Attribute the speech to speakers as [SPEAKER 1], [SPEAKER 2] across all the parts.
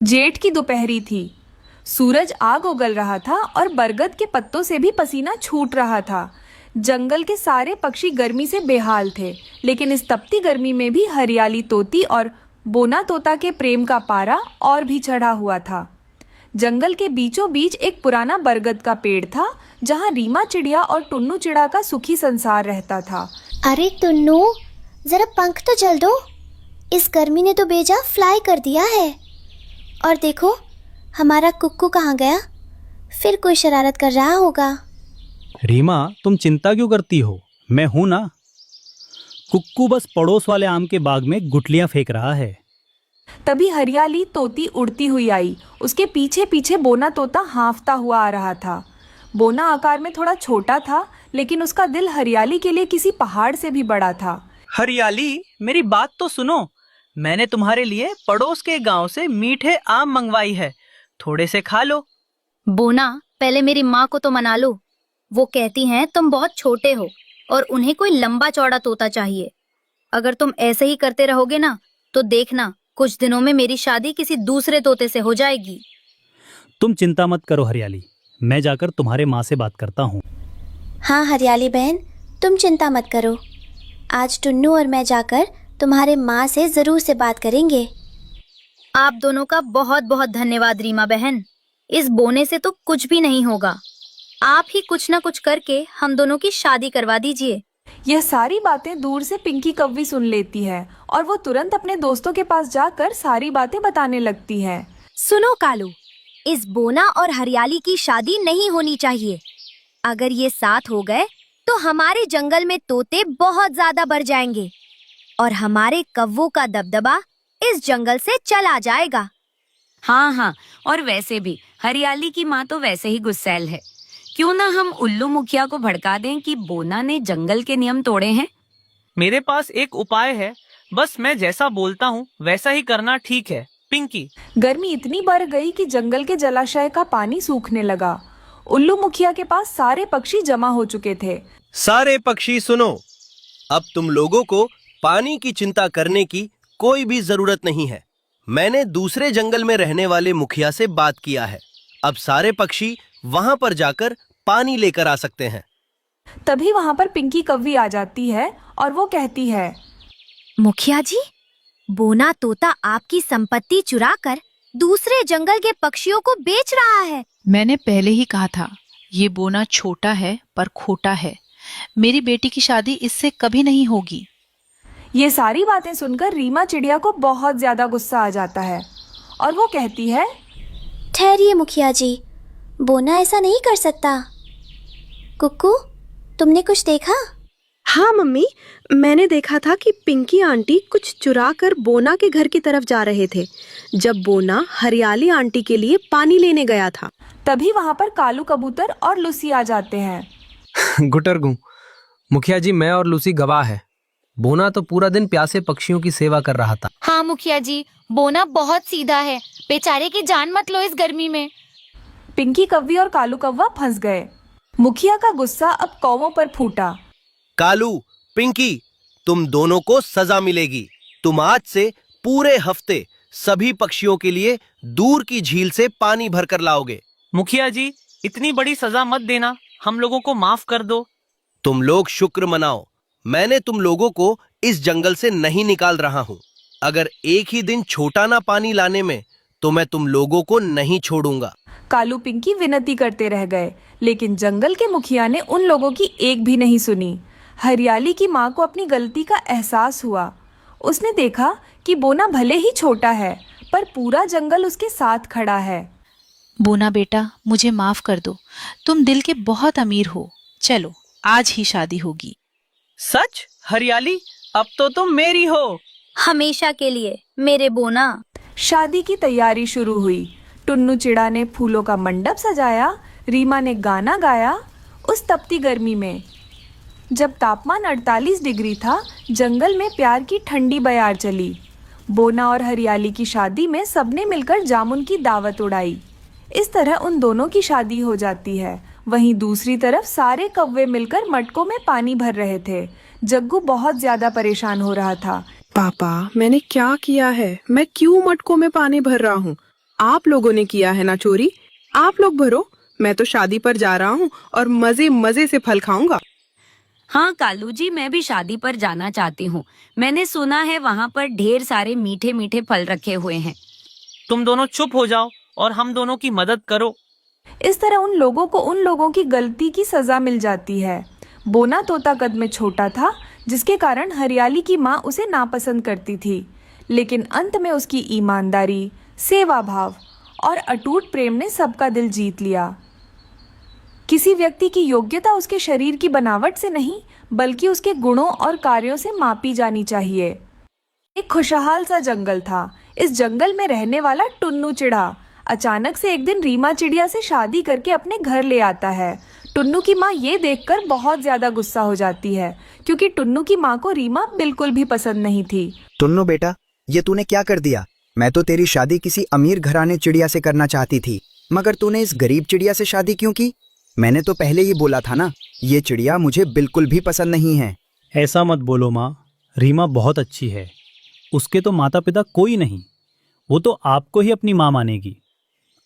[SPEAKER 1] जेठ की दोपहरी थी। सूरज आग उगल रहा था और बरगद के पत्तों से भी पसीना छूट रहा था। जंगल के सारे पक्षी गर्मी से बेहाल थे, लेकिन इस तपती गर्मी में भी हरियाली तोती और बोना तोता के प्रेम का पारा और भी चढ़ा हुआ था। जंगल के बीचों बीच एक पुराना बरगद का पेड़ था, जहाँ रीमा चिड़िया और टुन्नू चिड़ा का सुखी संसार रहता था।
[SPEAKER 2] अरे टुन्नू, जरा पंख तो चल दो। इस गर्मी ने तो बेजा फ्लाई कर दिया है। और देखो, हमारा कुक्कू कहाँ गया? फिर कोई शरारत कर रहा होगा।
[SPEAKER 3] रीमा, तुम चिंता क्यों करती हो? मैं हूं ना। कुक्कू बस पड़ोस वाले आम के बाग में गुठलियां फेंक रहा है।
[SPEAKER 1] तभी हरियाली तोती उड़ती हुई आई। उसके पीछे पीछे बोना तोता हाँफता हुआ आ रहा था। बोना आकार में थोड़ा छोटा था, लेकिन उसका दिल हरियाली के लिए किसी पहाड़ से भी बड़ा था।
[SPEAKER 4] हरियाली, मेरी बात तो सुनो। मैंने तुम्हारे लिए पड़ोस के गांव से मीठे आम मंगवाई है, थोड़े से खा लो।
[SPEAKER 5] बोना, पहले मेरी माँ को तो मना लो। वो कहती हैं तुम बहुत छोटे हो और उन्हें कोई लंबा चौड़ा तोता चाहिए। अगर तुम ऐसे ही करते रहोगे ना, तो देखना कुछ दिनों में मेरी शादी किसी दूसरे तोते से हो जाएगी।
[SPEAKER 3] तुम चिंता मत करो हरियाली, मैं जाकर तुम्हारे माँ से बात करता हूँ।
[SPEAKER 2] हाँ हरियाली बहन, तुम चिंता मत करो। आज टुन्नू और मैं जाकर तुम्हारे माँ से जरूर से बात करेंगे।
[SPEAKER 5] आप दोनों का बहुत बहुत धन्यवाद रीमा बहन। इस बोने से तो कुछ भी नहीं होगा। आप ही कुछ न कुछ करके हम दोनों की शादी करवा दीजिए।
[SPEAKER 1] यह सारी बातें दूर से पिंकी कव्वी सुन लेती है और वो तुरंत अपने दोस्तों के पास जाकर सारी बातें बताने लगती है।
[SPEAKER 5] सुनो कालू, इस बोना और हरियाली की शादी नहीं होनी चाहिए। अगर ये साथ हो गए तो हमारे जंगल में तोते बहुत ज्यादा बढ़ जाएंगे और हमारे कव्वों का दबदबा इस जंगल से चला जाएगा।
[SPEAKER 6] हाँ, और वैसे भी हरियाली की माँ तो वैसे ही गुस्सैल है। क्यों ना हम उल्लू मुखिया को भड़का दें कि बोना ने जंगल के नियम तोड़े हैं।
[SPEAKER 4] मेरे पास एक उपाय है, बस मैं जैसा बोलता हूँ वैसा ही करना, ठीक है पिंकी?
[SPEAKER 1] गर्मी इतनी बढ़ गई कि जंगल के जलाशय का पानी सूखने लगा। उल्लू मुखिया के पास सारे पक्षी जमा हो चुके थे।
[SPEAKER 7] सारे पक्षी सुनो, अब तुम लोगों को पानी की चिंता करने की कोई भी जरूरत नहीं है। मैंने दूसरे जंगल में रहने वाले मुखिया से बात किया है। अब सारे पक्षी वहां पर जाकर पानी लेकर आ सकते हैं।
[SPEAKER 1] तभी वहां पर पिंकी कव्वी आ जाती है और वो कहती है,
[SPEAKER 5] मुखिया जी, बोना तोता आपकी संपत्ति चुराकर दूसरे जंगल के पक्षियों को बेच रहा है।
[SPEAKER 8] मैंने पहले ही कहा था, ये बोना छोटा है पर खोटा है। मेरी बेटी की शादी इससे कभी नहीं होगी।
[SPEAKER 1] ये सारी बातें सुनकर रीमा चिड़िया को बहुत ज्यादा गुस्सा आ जाता है और वो कहती है,
[SPEAKER 2] ठहरिए मुखिया जी, बोना ऐसा नहीं कर सकता। कुक्कू, तुमने कुछ देखा?
[SPEAKER 9] हाँ मम्मी, मैंने देखा था कि पिंकी आंटी कुछ चुरा कर बोना के घर की तरफ जा रहे थे, जब बोना हरियाली आंटी के लिए पानी लेने गया था।
[SPEAKER 1] तभी वहाँ पर कालू कबूतर और लूसी आ जाते हैं।
[SPEAKER 10] गुटरगू, मुखिया जी, मैं और लूसी गवाह है। बोना तो पूरा दिन प्यासे पक्षियों की सेवा कर रहा था।
[SPEAKER 11] हाँ मुखिया जी, बोना बहुत सीधा है। बेचारे की जान मत लो इस गर्मी में।
[SPEAKER 1] पिंकी कव्वी और कालू कौवा फंस गए। मुखिया का गुस्सा अब कौवों पर फूटा।
[SPEAKER 7] कालू, पिंकी, तुम दोनों को सजा मिलेगी। तुम आज से पूरे हफ्ते सभी पक्षियों के लिए दूर की झील से पानी भरकर लाओगे।
[SPEAKER 4] मुखिया जी, इतनी बड़ी सजा मत देना, हम लोगों को माफ कर दो।
[SPEAKER 7] तुम लोग शुक्र मनाओ, मैंने तुम लोगों को इस जंगल से नहीं निकाल रहा हूँ। अगर एक ही दिन छोटा ना पानी लाने में, तो मैं तुम लोगों को नहीं छोड़ूंगा।
[SPEAKER 1] कालू पिंकी विनती करते रह गए, लेकिन जंगल के मुखिया ने उन लोगों की एक भी नहीं सुनी। हरियाली की माँ को अपनी गलती का एहसास हुआ। उसने देखा कि बोना भले ही छोटा है, पर पूरा जंगल उसके साथ खड़ा है।
[SPEAKER 8] बोना बेटा, मुझे माफ कर दो। तुम दिल के बहुत अमीर हो। चलो, आज ही शादी होगी।
[SPEAKER 4] सच? हरियाली, अब तो तुम मेरी हो।
[SPEAKER 5] हमेशा के लिए मेरे बोना।
[SPEAKER 1] शादी की तैयारी शुरू हुई। टुन्नू चिड़ा ने फूलों का मंडप सजाया। रीमा ने गाना गाया। उस तपती गर्मी में जब तापमान 48 डिग्री था, जंगल में प्यार की ठंडी बयार चली। बोना और हरियाली की शादी में सबने मिलकर जामुन की दावत उड़ाई। इस तरह उन दोनों की शादी हो जाती है। वहीं दूसरी तरफ सारे कौवे मिलकर मटकों में पानी भर रहे थे। जग्गू बहुत ज्यादा परेशान हो रहा था।
[SPEAKER 9] पापा, मैंने क्या किया है? मैं क्यों मटकों में पानी भर रहा हूँ? आप लोगों ने किया है ना चोरी, आप लोग भरो। मैं तो शादी पर जा रहा हूँ और मजे मजे से फल खाऊंगा।
[SPEAKER 6] हाँ कालू जी, मैं भी शादी पर जाना चाहती हूँ। मैंने सुना है वहाँ पर ढेर सारे मीठे मीठे फल रखे हुए हैं।
[SPEAKER 4] तुम दोनों चुप हो जाओ और हम दोनों की मदद करो।
[SPEAKER 1] इस तरह उन लोगों की गलती की सजा मिल जाती है। बोना तोता कद में छोटा था, जिसके कारण हरियाली की माँ उसे नापसंद करती थी, लेकिन अंत में उसकी ईमानदारी, सेवा भाव और अटूट प्रेम ने सबका दिल जीत लिया। किसी व्यक्ति की योग्यता उसके शरीर की बनावट से नहीं, बल्कि उसके गुणों और कार्यों से मापी जानी चाहिए। एक खुशहाल सा जंगल था। इस जंगल में रहने वाला टुन्नू चिड़ा अचानक से एक दिन रीमा चिड़िया से शादी करके अपने घर ले आता है। टुन्नू की माँ ये देखकर बहुत ज्यादा गुस्सा हो जाती है, क्योंकि टुन्नू की माँ को रीमा बिल्कुल भी पसंद नहीं थी।
[SPEAKER 12] टुन्नू बेटा, ये तूने क्या कर दिया? मैं तो तेरी शादी किसी अमीर घराने चिड़िया से करना चाहती थी, मगर तूने इस गरीब चिड़िया से शादी क्यों की? मैंने तो पहले ही बोला था ना, ये चिड़िया मुझे बिल्कुल भी पसंद नहीं है।
[SPEAKER 3] ऐसा मत बोलो माँ, रीमा बहुत अच्छी है। उसके तो माता पिता कोई नहीं, वो तो आपको ही अपनी माँ मानेगी।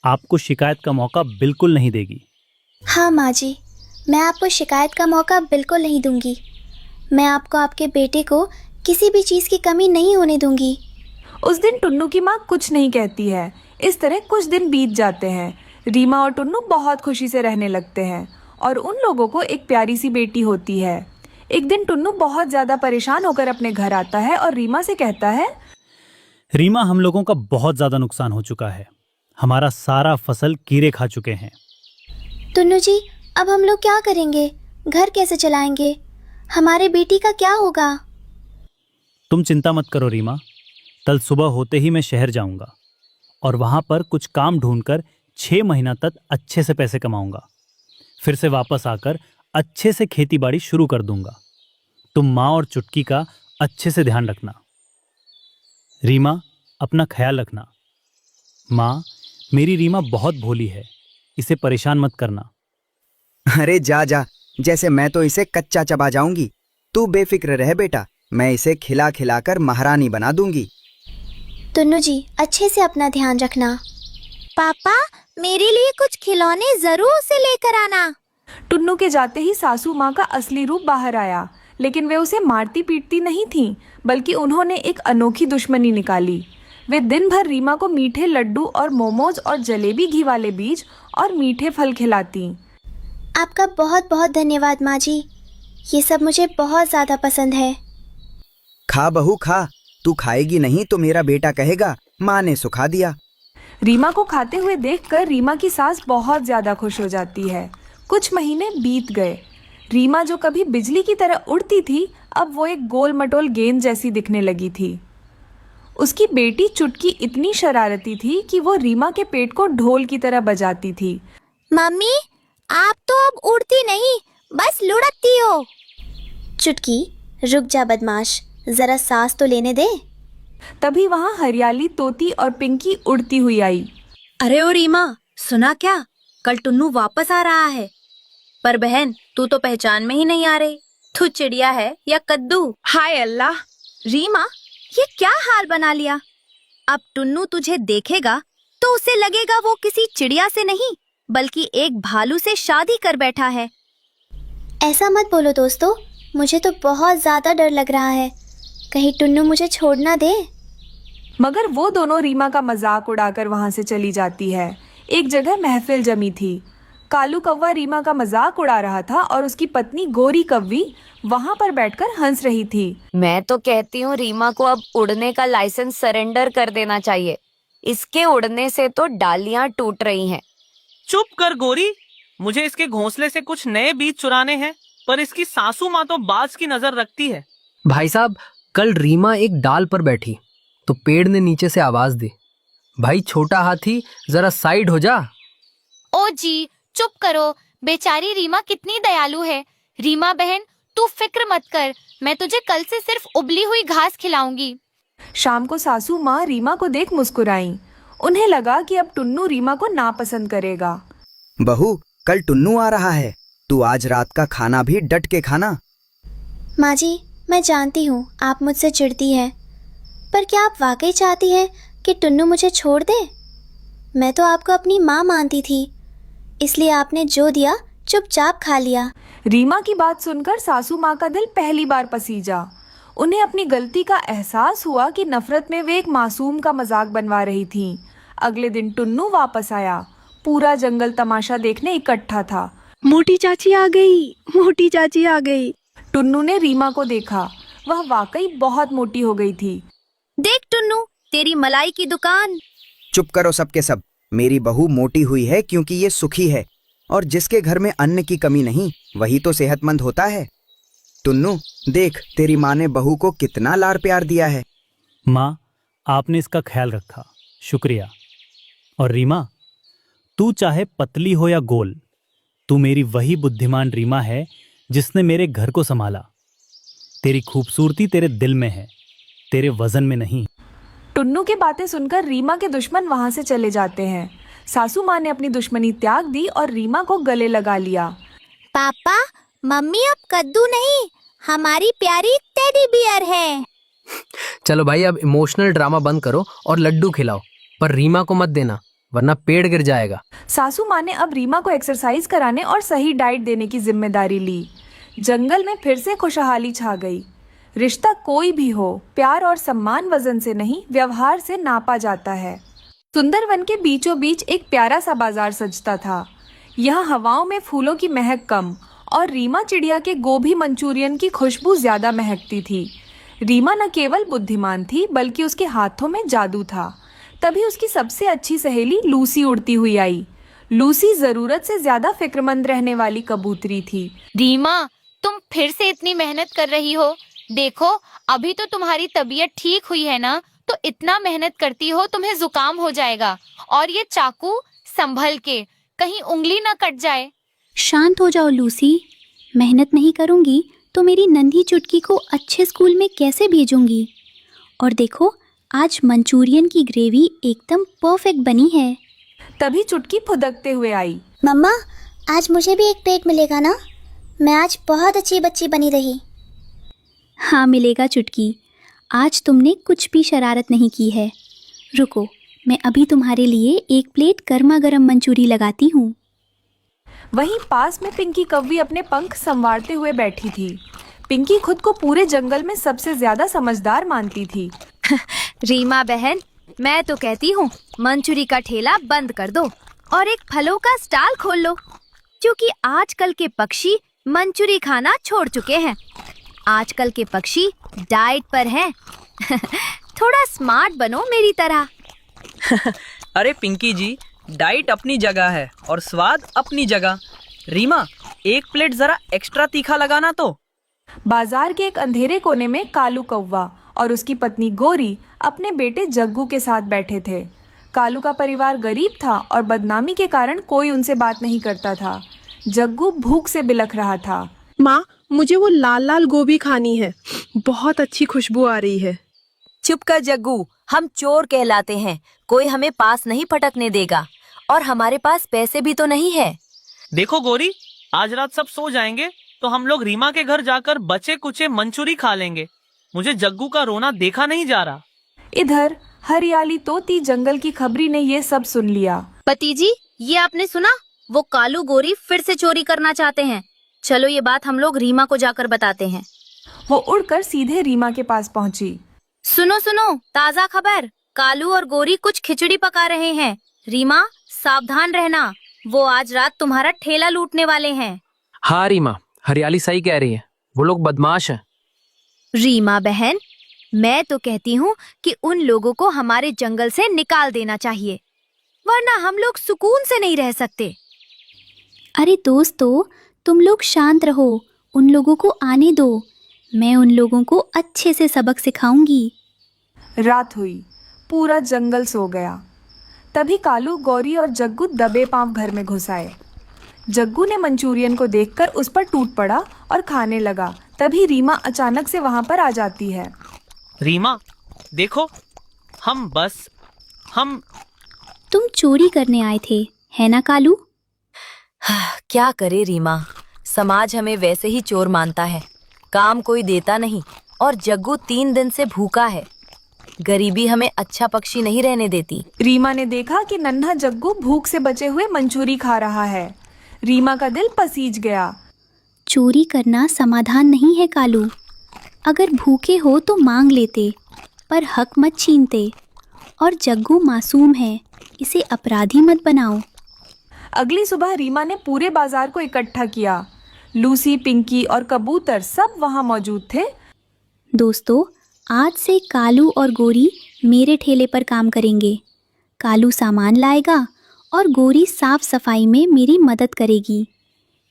[SPEAKER 3] आपको शिकायत का मौका बिल्कुल नहीं देगी।
[SPEAKER 2] हाँ माँ जी, मैं आपको शिकायत का मौका बिल्कुल नहीं दूंगी। मैं आपको आपके बेटे को किसी भी चीज़ की कमी नहीं होने दूंगी।
[SPEAKER 1] उस दिन टुन्नू की माँ कुछ नहीं कहती है। इस तरह कुछ दिन बीत जाते हैं। रीमा और टुन्नू बहुत खुशी से रहने लगते हैं और उन लोगों को एक प्यारी सी बेटी होती है। एक दिन टुन्नू बहुत ज्यादा परेशान होकर अपने घर आता है और रीमा से कहता है,
[SPEAKER 3] रीमा, हम लोगों का बहुत ज्यादा नुकसान हो चुका है। हमारा सारा फसल कीड़े खा चुके हैं।
[SPEAKER 2] टुन्नू जी, अब हम लोग क्या करेंगे? घर कैसे चलाएंगे? हमारे बेटी का क्या होगा?
[SPEAKER 3] तुम चिंता मत करो रीमा, कल सुबह होते ही मैं शहर जाऊंगा और वहां पर कुछ काम ढूंढकर 6 महीना तक अच्छे से पैसे कमाऊंगा। फिर से वापस आकर अच्छे से खेती बाड़ी शुरू कर दूंगा। तुम माँ और चुटकी का अच्छे से ध्यान रखना। रीमा, अपना ख्याल रखना। माँ, मेरी रीमा बहुत भोली है, इसे परेशान मत करना।
[SPEAKER 12] अरे जा जा, जैसे मैं तो इसे कच्चा चबा जाऊंगी। तू बेफिक्र रह बेटा, मैं इसे खिला खिला कर महारानी बना दूंगी।
[SPEAKER 2] टुन्नू जी, अच्छे से अपना ध्यान रखना।
[SPEAKER 5] पापा, मेरे लिए कुछ खिलौने जरूर से लेकर आना।
[SPEAKER 1] टुन्नू के जाते ही सासू माँ का असली रूप बाहर आया, लेकिन वे उसे मारती पीटती नहीं थीं, बल्कि उन्होंने एक अनोखी दुश्मनी निकाली। वे दिन भर रीमा को मीठे लड्डू और मोमोज और जलेबी घी वाले बीज और मीठे फल खिलाती।
[SPEAKER 2] आपका बहुत बहुत धन्यवाद माँ जी, ये सब मुझे बहुत ज़्यादा पसंद है।
[SPEAKER 12] खा बहू खा, तू खाएगी नहीं तो मेरा बेटा कहेगा माँ ने सुखा दिया।
[SPEAKER 1] रीमा को खाते हुए देखकर रीमा की सास बहुत ज्यादा खुश हो जाती है। कुछ महीने बीत गए। रीमा जो कभी बिजली की तरह उड़ती थी, अब वो एक गोल मटोल गेंद जैसी दिखने लगी थी। उसकी बेटी चुटकी इतनी शरारती थी कि वो रीमा के पेट को ढोल की तरह बजाती थी।
[SPEAKER 5] मम्मी, आप तो अब उड़ती नहीं, बस लुढ़कती हो।
[SPEAKER 2] चुटकी, रुक जा बदमाश, जरा सांस तो लेने दे।
[SPEAKER 1] तभी वहाँ हरियाली, तोती और पिंकी उड़ती हुई आई।
[SPEAKER 5] अरे ओ रीमा, सुना क्या? कल टुन्नू वापस आ रहा है। पर बहन, तू तो पहचान में ही नहीं आ रही। तू चिड़िया है या कद्दू? हाय अल्लाह! रीमा, ये क्या हाल बना लिया? अब टुन्नू तुझे देखेगा तो उसे लगेगा वो किसी चिड़िया से नहीं, बल्कि एक भालू से शादी कर बैठा है।
[SPEAKER 2] ऐसा मत बोलो दोस्तों, मुझे तो बहुत ज़्यादा डर लग रहा है। कहीं टुन्नू मुझे छोड़ ना दे।
[SPEAKER 1] मगर वो दोनों रीमा का मजाक उड़ाकर वहां से चली जाती है। एक जगह महफिल जमी थी। कालू कौवा रीमा का मजाक उड़ा रहा था और उसकी पत्नी गोरी कौवी वहां पर बैठकर हंस रही थी।
[SPEAKER 6] मैं तो कहती हूँ रीमा को अब उड़ने का लाइसेंस सरेंडर कर देना चाहिए। इसके उड़ने से तो डालियां टूट रही हैं।
[SPEAKER 4] चुप कर गोरी, मुझे इसके घोंसले से कुछ नए बीज चुराने हैं, पर इसकी सासू माँ तो बाज की नजर रखती है।
[SPEAKER 10] भाई साहब, कल रीमा एक डाल पर बैठी तो पेड़ ने नीचे से आवाज दी, भाई छोटा हाथी जरा साइड हो जा।
[SPEAKER 11] ओ जी, चुप करो। बेचारी रीमा कितनी दयालु है। रीमा बहन, तू फिक्र मत कर, मैं तुझे कल से सिर्फ उबली हुई घास खिलाऊंगी।
[SPEAKER 1] शाम को सासू माँ रीमा को देख मुस्कुराई। उन्हें लगा कि अब टुन्नू रीमा को नापसंद करेगा।
[SPEAKER 12] बहू, कल टुन्नू आ रहा है, तू आज रात का खाना भी डट के खाना।
[SPEAKER 2] माँ जी, मैं जानती हूँ आप मुझसे चिढ़ती हैं, पर क्या आप वाकई चाहती हैं कि टुन्नू मुझे छोड़ दे? मैं तो आपको अपनी माँ मानती थी, इसलिए आपने जो दिया चुपचाप खा लिया।
[SPEAKER 1] रीमा की बात सुनकर सासू माँ का दिल पहली बार पसीजा। उन्हें अपनी गलती का एहसास हुआ कि नफरत में वे एक मासूम का मजाक बनवा रही थीं। अगले दिन टुन्नू वापस आया। पूरा जंगल तमाशा देखने इकट्ठा था।
[SPEAKER 9] मोटी चाची आ गई, मोटी चाची आ गई।
[SPEAKER 1] टुन्नू ने रीमा को देखा। वह वाकई बहुत मोटी हो गई थी।
[SPEAKER 5] देख टुन्नू, तेरी मलाई की दुकान।
[SPEAKER 12] चुप करो सबके सब। मेरी बहू मोटी हुई है क्योंकि ये सुखी है, और जिसके घर में अन्न की कमी नहीं वही तो सेहतमंद होता है। टुन्नू देख, तेरी माँ ने बहू को कितना लाड़ प्यार दिया है।
[SPEAKER 3] माँ, आपने इसका ख्याल रखा, शुक्रिया। और रीमा, तू चाहे पतली हो या गोल, तू मेरी वही बुद्धिमान रीमा है जिसने मेरे घर को संभाला। तेरी खूबसूरती तेरे दिल में है, तेरे वजन में नहीं।
[SPEAKER 1] टुन्नू की बातें सुनकर रीमा के दुश्मन वहां से चले जाते हैं। सासू माँ ने अपनी दुश्मनी त्याग दी और रीमा को गले लगा लिया।
[SPEAKER 2] पापा, मम्मी अब कद्दू नहीं, हमारी प्यारी टेडी बियर है।
[SPEAKER 10] चलो भाई, अब इमोशनल ड्रामा बंद करो और लड्डू खिलाओ, पर रीमा को मत देना वरना पेड़ गिर जाएगा।
[SPEAKER 1] सासू माँ ने अब रीमा को एक्सरसाइज कराने और सही डाइट देने की जिम्मेदारी ली। जंगल में फिर से खुशहाली छा गई। रिश्ता कोई भी हो, प्यार और सम्मान वजन से नहीं, व्यवहार से नापा जाता है। सुंदरवन के बीचों बीच एक प्यारा सा बाजार सजता था। यहाँ हवाओं में फूलों की महक कम और रीमा चिड़िया के गोभी मंचूरियन की खुशबू ज्यादा महकती थी। रीमा न केवल बुद्धिमान थी बल्कि उसके हाथों में जादू था। तभी उसकी सबसे अच्छी सहेली लूसी उड़ती हुई आई। लूसी जरूरत से ज्यादा फिक्रमंद रहने वाली कबूतरी थी।
[SPEAKER 11] रीमा, तुम फिर से इतनी मेहनत कर रही हो। देखो, अभी तो तुम्हारी तबीयत ठीक हुई है ना, तो इतना मेहनत करती हो तुम्हें जुकाम हो जाएगा। और ये चाकू संभल के, कहीं उंगली न कट जाए।
[SPEAKER 2] शांत हो जाओ लूसी, मेहनत नहीं करूंगी तो मेरी नन्ही चुटकी को अच्छे स्कूल में कैसे भेजूंगी। और देखो, आज मंचूरियन की ग्रेवी एकदम परफेक्ट बनी है।
[SPEAKER 1] तभी चुटकी फुदकते हुए आई।
[SPEAKER 2] मम्मा, आज मुझे भी एक प्लेट मिलेगा ना? मैं आज बहुत अच्छी बच्ची बनी रही। हाँ मिलेगा चुटकी, आज तुमने कुछ भी शरारत नहीं की है। रुको, मैं अभी तुम्हारे लिए एक प्लेट गर्मा गर्म मंचूरी लगाती हूँ।
[SPEAKER 1] वहीं पास में पिंकी कौवी अपने पंख संवारते हुए बैठी थी। पिंकी खुद को पूरे जंगल में सबसे ज्यादा समझदार मानती थी।
[SPEAKER 5] रीमा बहन, मैं तो कहती हूँ मंचूरी का ठेला बंद कर दो और एक फलों का स्टॉल खोल लो, क्योंकि आजकल के पक्षी मंचूरी खाना छोड़ चुके हैं। आजकल के पक्षी डाइट पर हैं। थोड़ा स्मार्ट बनो मेरी तरह।
[SPEAKER 4] अरे पिंकी जी, डाइट अपनी जगह है और स्वाद अपनी जगह। रीमा, एक प्लेट जरा एक्स्ट्रा तीखा लगाना तो।
[SPEAKER 1] बाजार के एक अंधेरे कोने में कालू कौवा और उसकी पत्नी गोरी अपने बेटे जग्गू के साथ बैठे थे। कालू का परिवार गरीब था और बदनामी के कारण कोई उनसे बात नहीं करता था। जग्गू भूख से बिलख रहा था।
[SPEAKER 9] माँ, मुझे वो लाल लाल गोभी खानी है, बहुत अच्छी खुशबू आ रही है।
[SPEAKER 6] चुप कर जग्गू, हम चोर कहलाते हैं, कोई हमें पास नहीं फटकने देगा, और हमारे पास पैसे भी तो नहीं है।
[SPEAKER 4] देखो गोरी, आज रात सब सो जाएंगे तो हम लोग रीमा के घर जाकर बचे कुचे मंचूरी खा लेंगे। मुझे जग्गू का रोना देखा नहीं जा रहा।
[SPEAKER 1] इधर हरियाली तोती जंगल की खबरी ने ये सब सुन लिया।
[SPEAKER 5] पति जी, ये आपने सुना? वो कालू गोरी फिर से चोरी करना चाहते हैं। चलो ये बात हम लोग रीमा को जाकर बताते हैं।
[SPEAKER 1] वो उड़कर सीधे रीमा के पास पहुंची।
[SPEAKER 5] सुनो सुनो, ताजा खबर, कालू और गोरी कुछ खिचड़ी पका रहे हैं। रीमा, सावधान रहना, वो आज रात तुम्हारा ठेला लूटने वाले हैं।
[SPEAKER 10] हाँ रीमा, हरियाली सही कह रही है, वो लोग बदमाश हैं।
[SPEAKER 5] रीमा बहन, मैं तो कहती हूँ कि उन लोगों को हमारे जंगल से निकाल देना चाहिए, वरना हम लोग सुकून से नहीं रह सकते।
[SPEAKER 2] अरे दोस्तों, तुम लोग शांत रहो, उन लोगों को आने दो, मैं उन लोगों को अच्छे से सबक सिखाऊंगी।
[SPEAKER 1] रात हुई, पूरा जंगल सो गया। तभी कालू, गौरी और जग्गू दबे पांव घर में घुस आए। जग्गू ने मंचूरियन को देखकर उस पर टूट पड़ा और खाने लगा। तभी रीमा अचानक से वहां पर आ जाती है।
[SPEAKER 4] रीमा, देखो, हम
[SPEAKER 2] तुम चोरी करने आए थे, है ना कालू?
[SPEAKER 6] क्या करे रीमा, समाज हमें वैसे ही चोर मानता है, काम कोई देता नहीं, और जग्गू 3 दिन से भूखा है।
[SPEAKER 5] गरीबी हमें अच्छा पक्षी नहीं रहने देती।
[SPEAKER 1] रीमा ने देखा कि नन्हा जग्गू भूख से बचे हुए मंचूरी खा रहा है। रीमा का दिल पसीज गया।
[SPEAKER 2] चोरी करना समाधान नहीं है कालू। अगर भूखे हो तो मांग लेते, पर हक मत छीनते। और जग्गू मासूम है, इसे अपराधी मत बनाओ।
[SPEAKER 1] अगली सुबह रीमा ने पूरे बाजार को इकट्ठा किया। लूसी, पिंकी और कबूतर सब वहां मौजूद थे।
[SPEAKER 2] दोस्तों, आज से कालू और गोरी मेरे ठेले पर काम करेंगे। कालू सामान लाएगा और गोरी साफ सफाई में मेरी मदद करेगी।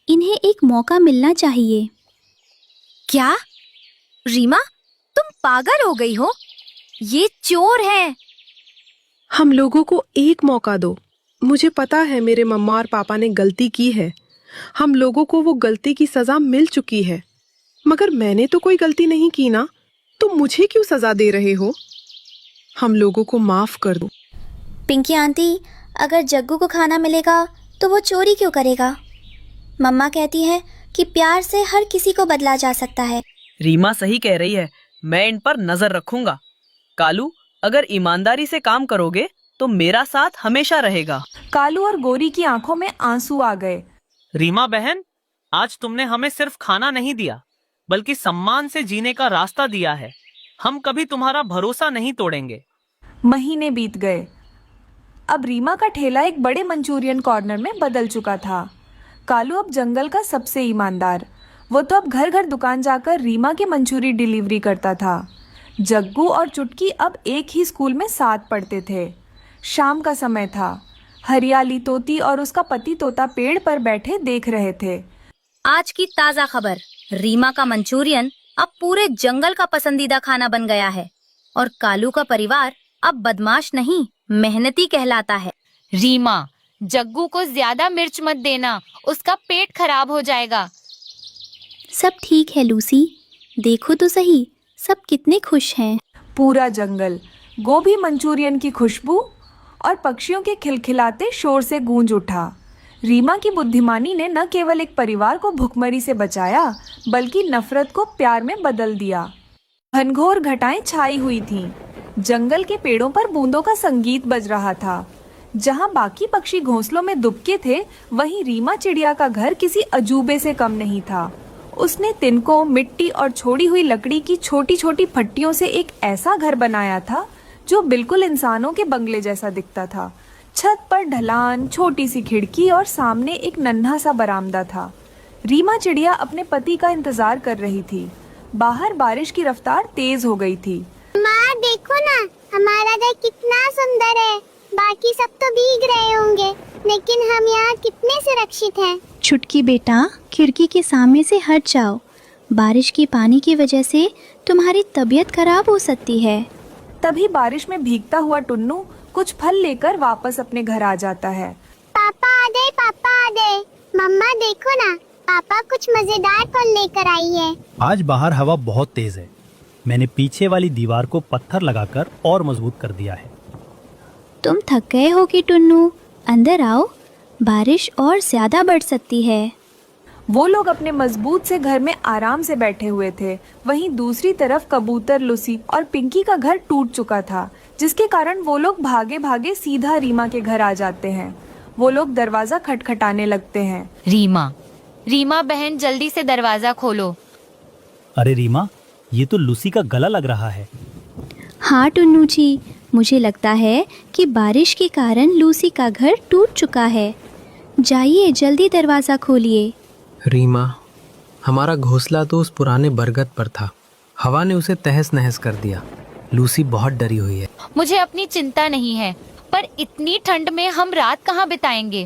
[SPEAKER 2] इन्हें एक मौका मिलना चाहिए।
[SPEAKER 5] क्या रीमा, तुम पागल हो गई हो? ये चोर हैं।
[SPEAKER 9] हम लोगों को एक मौका दो। मुझे पता है मेरे मम्मा और पापा ने गलती की है। हम लोगों को वो गलती की सजा मिल चुकी है। मगर मैंने तो कोई गलती नहीं की ना, तो मुझे क्यों सजा दे रहे हो? हम लोगों को माफ कर दो।
[SPEAKER 2] पिंकी आंटी, अगर जग्गू को खाना मिलेगा तो वो चोरी क्यों करेगा? मम्मा कहती है कि प्यार से हर किसी को बदला जा सकता है।
[SPEAKER 4] रीमा सही कह रही है, मैं इन पर नजर रखूंगा। कालू, अगर ईमानदारी से काम करोगे तो मेरा साथ हमेशा रहेगा।
[SPEAKER 1] कालू और गोरी की आंखों में आंसू आ गए।
[SPEAKER 3] रीमा बहन, आज तुमने हमें सिर्फ खाना नहीं दिया, बल्कि सम्मान से जीने का रास्ता दिया है। हम कभी तुम्हारा भरोसा नहीं तोड़ेंगे।
[SPEAKER 1] महीने बीत गए। अब रीमा का ठेला एक बड़े मंचूरियन कॉर्नर में बदल चुका था। कालू अब जंगल का सबसे ईमानदार। वो तो अब घर घर दुकान जाकर रीमा के मंचूरी डिलीवरी करता था। जग्गू और चुटकी अब एक ही स्कूल में साथ पढ़ते थे। शाम का समय था। हरियाली तोती और उसका पति तोता पेड़ पर बैठे देख रहे थे।
[SPEAKER 5] आज की ताजा खबर, रीमा का मंचूरियन अब पूरे जंगल का पसंदीदा खाना बन गया है और कालू का परिवार अब बदमाश नहीं, मेहनती कहलाता है।
[SPEAKER 11] रीमा, जग्गू को ज्यादा मिर्च मत देना, उसका पेट खराब हो जाएगा।
[SPEAKER 2] सब ठीक है लूसी, देखो तो सही, सब कितने खुश हैं।
[SPEAKER 1] पूरा जंगल गोभी मंचूरियन की खुशबू और पक्षियों के खिलखिलाते शोर से गूंज उठा। रीमा की बुद्धिमानी ने न केवल एक परिवार को भुखमरी से बचाया, बल्कि नफरत को प्यार में बदल दिया। घनघोर घटाएं छाई हुई थीं। जंगल के पेड़ों पर बूंदों का संगीत बज रहा था। जहां बाकी पक्षी घोंसलों में दुबके थे, वहीं रीमा चिड़िया का घर किसी अजूबे से कम नहीं था। उसने तिनकों, मिट्टी और छोड़ी हुई लकड़ी की छोटी छोटी फट्टियों से एक ऐसा घर बनाया था जो बिल्कुल इंसानों के बंगले जैसा दिखता था। छत पर ढलान, छोटी सी खिड़की और सामने एक नन्हा सा बरामदा था। रीमा चिड़िया अपने पति का इंतजार कर रही थी। बाहर बारिश की रफ्तार तेज हो गई थी।
[SPEAKER 2] माँ देखो ना, हमारा घर कितना सुंदर है। बाकी सब तो भीग रहे होंगे, लेकिन हम यहाँ कितने सुरक्षित हैं। छुटकी बेटा, खिड़की के सामने से हट जाओ। बारिश की पानी की वजह से तुम्हारी तबीयत खराब हो सकती है।
[SPEAKER 1] तभी बारिश में भीगता हुआ टुन्नू कुछ फल लेकर वापस अपने घर आ जाता है।
[SPEAKER 2] पापा आ गए, पापा आ गए। मम्मा देखो ना, पापा कुछ मजेदार फल लेकर आई है।
[SPEAKER 3] आज बाहर हवा बहुत तेज है। मैंने पीछे वाली दीवार को पत्थर लगाकर और मजबूत कर दिया है।
[SPEAKER 2] तुम थक गए हो कि टुन्नू, अंदर आओ, बारिश और ज्यादा बढ़ सकती है।
[SPEAKER 1] वो लोग अपने मजबूत से घर में आराम से बैठे हुए थे। वहीं दूसरी तरफ कबूतर, लूसी और पिंकी का घर टूट चुका था, जिसके कारण वो लोग भागे भागे सीधा रीमा के घर आ जाते हैं। वो लोग दरवाजा खटखटाने लगते हैं।
[SPEAKER 11] रीमा बहन, जल्दी से दरवाजा खोलो।
[SPEAKER 3] अरे रीमा, ये तो लूसी का गला लग रहा है।
[SPEAKER 2] हाँ टुन्नू जी, मुझे लगता है कि बारिश के कारण लूसी का घर टूट चुका है। जाइए, जल्दी दरवाजा खोलिए।
[SPEAKER 10] रीमा, हमारा घोंसला तो उस पुराने बरगद पर था। हवा ने उसे तहस नहस कर दिया। लूसी बहुत डरी हुई है।
[SPEAKER 11] मुझे अपनी चिंता नहीं है, पर इतनी ठंड में हम रात कहाँ बिताएंगे?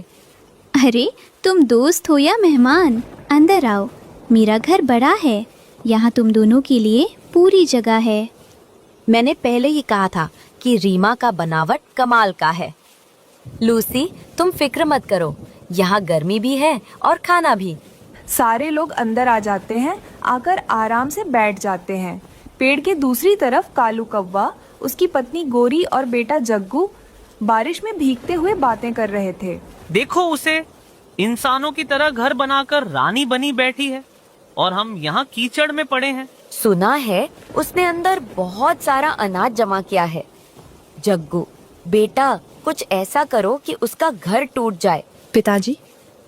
[SPEAKER 2] अरे तुम दोस्त हो या मेहमान, अंदर आओ। मेरा घर बड़ा है, यहाँ तुम दोनों के लिए पूरी जगह है।
[SPEAKER 5] मैंने पहले ही कहा था कि रीमा का बनावट कमाल का है। लूसी, तुम फिक्र मत करो, यहाँ गर्मी भी है और खाना भी।
[SPEAKER 1] सारे लोग अंदर आ जाते हैं, आकर आराम से बैठ जाते हैं। पेड़ के दूसरी तरफ कालू कौवा, उसकी पत्नी गोरी और बेटा जग्गू बारिश में भीगते हुए बातें कर रहे थे।
[SPEAKER 3] देखो उसे, इंसानों की तरह घर बनाकर रानी बनी बैठी है और हम यहाँ कीचड़ में पड़े हैं।
[SPEAKER 6] सुना है उसने अंदर बहुत सारा अनाज जमा किया है। जग्गू बेटा, कुछ ऐसा करो कि उसका घर टूट जाए।
[SPEAKER 9] पिताजी,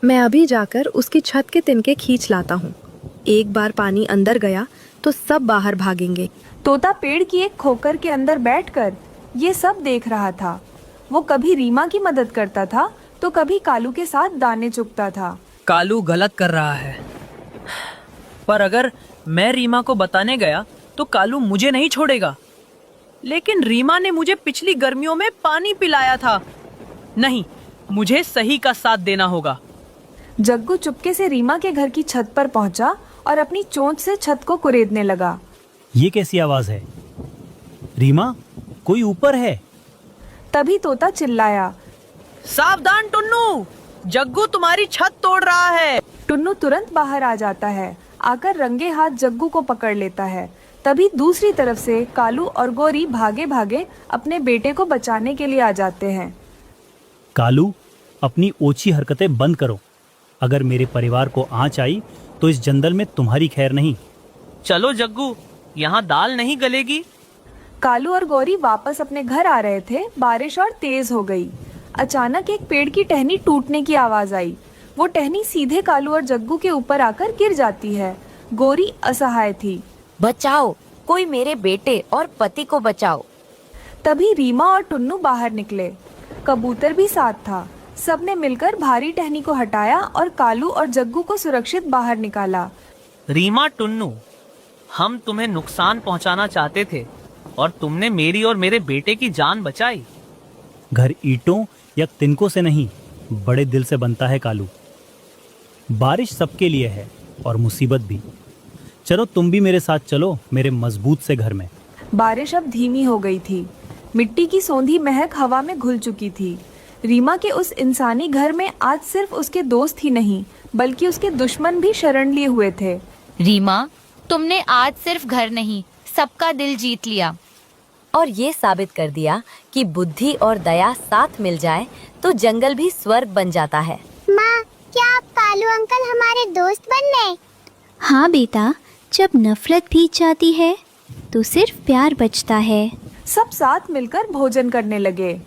[SPEAKER 9] मैं अभी जाकर उसकी छत के तिनके खींच लाता हूँ। एक बार पानी अंदर गया तो सब बाहर भागेंगे।
[SPEAKER 1] तोता पेड़ की एक खोकर के अंदर बैठकर ये सब देख रहा था। वो कभी रीमा की मदद करता था तो कभी कालू के साथ दाने चुगता था।
[SPEAKER 4] कालू गलत कर रहा है, पर अगर मैं रीमा को बताने गया तो कालू मुझे नहीं छोड़ेगा। लेकिन रीमा ने मुझे पिछली गर्मियों में पानी पिलाया था। नहीं, मुझे सही का साथ देना होगा।
[SPEAKER 1] जग्गू चुपके से रीमा के घर की छत पर पहुंचा और अपनी चोंच से छत को कुरेदने लगा।
[SPEAKER 3] ये कैसी आवाज है? रीमा, कोई ऊपर है?
[SPEAKER 1] तभी तोता चिल्लाया,
[SPEAKER 4] सावधान टुन्नू, जग्गू तुम्हारी छत तोड़ रहा है।
[SPEAKER 1] टुन्नू तुरंत बाहर आ जाता है, आकर रंगे हाथ जग्गू को पकड़ लेता है। तभी दूसरी तरफ से कालू और गौरी भागे भागे अपने बेटे को बचाने के लिए आ जाते हैं।
[SPEAKER 3] कालू, अपनी ओछी हरकतें बंद करो। अगर मेरे परिवार को आंच आई तो इस जंगल में तुम्हारी खैर नहीं।
[SPEAKER 4] चलो जग्गू, यहाँ दाल नहीं गलेगी।
[SPEAKER 1] कालू और गौरी वापस अपने घर आ रहे थे। बारिश और तेज हो गई। अचानक एक पेड़ की टहनी टूटने की आवाज आई। वो टहनी सीधे कालू और जग्गू के ऊपर आकर गिर जाती है। गौरी असहाय थी।
[SPEAKER 6] बचाओ, कोई मेरे बेटे और पति को बचाओ।
[SPEAKER 1] तभी रीमा और टुन्नू बाहर निकले। कबूतर भी साथ था। सबने मिलकर भारी टहनी को हटाया और कालू और जग्गू को सुरक्षित बाहर निकाला।
[SPEAKER 4] रीमा, टुन्नू, हम तुम्हें नुकसान पहुंचाना चाहते थे और तुमने मेरी और मेरे बेटे की जान बचाई।
[SPEAKER 3] घर ईंटों या तिनकों से नहीं, बड़े दिल से बनता है कालू। बारिश सबके लिए है और मुसीबत भी। चलो तुम भी मेरे साथ चलो, मेरे मजबूत से घर में।
[SPEAKER 1] बारिश अब धीमी हो गई थी। मिट्टी की सौंधी महक हवा में घुल चुकी थी। रीमा के उस इंसानी घर में आज सिर्फ उसके दोस्त ही नहीं बल्कि उसके दुश्मन भी शरण लिए हुए थे।
[SPEAKER 11] रीमा, तुमने आज सिर्फ घर नहीं, सबका दिल जीत लिया
[SPEAKER 5] और ये साबित कर दिया कि बुद्धि और दया साथ मिल जाए तो जंगल भी स्वर्ग बन जाता है।
[SPEAKER 2] माँ, क्या आप कालू अंकल हमारे दोस्त बन गए? हाँ बेटा, जब नफरत भीग जाती है तो सिर्फ प्यार बचता है।
[SPEAKER 1] सब साथ मिलकर भोजन करने लगे।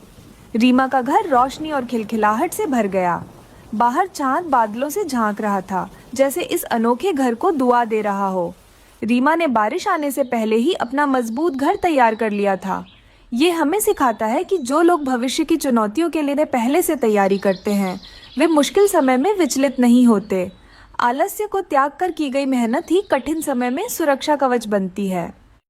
[SPEAKER 1] रीमा का घर रोशनी और खिलखिलाहट से भर गया। बाहर चांद बादलों से झांक रहा था, जैसे इस अनोखे घर को दुआ दे रहा हो। रीमा ने बारिश आने से पहले ही अपना मजबूत घर तैयार कर लिया था। ये हमें सिखाता है कि जो लोग भविष्य की चुनौतियों के लिए पहले से तैयारी करते हैं वे मुश्किल समय में विचलित नहीं होते। आलस्य को त्याग कर की गई मेहनत ही कठिन समय में सुरक्षा कवच बनती है।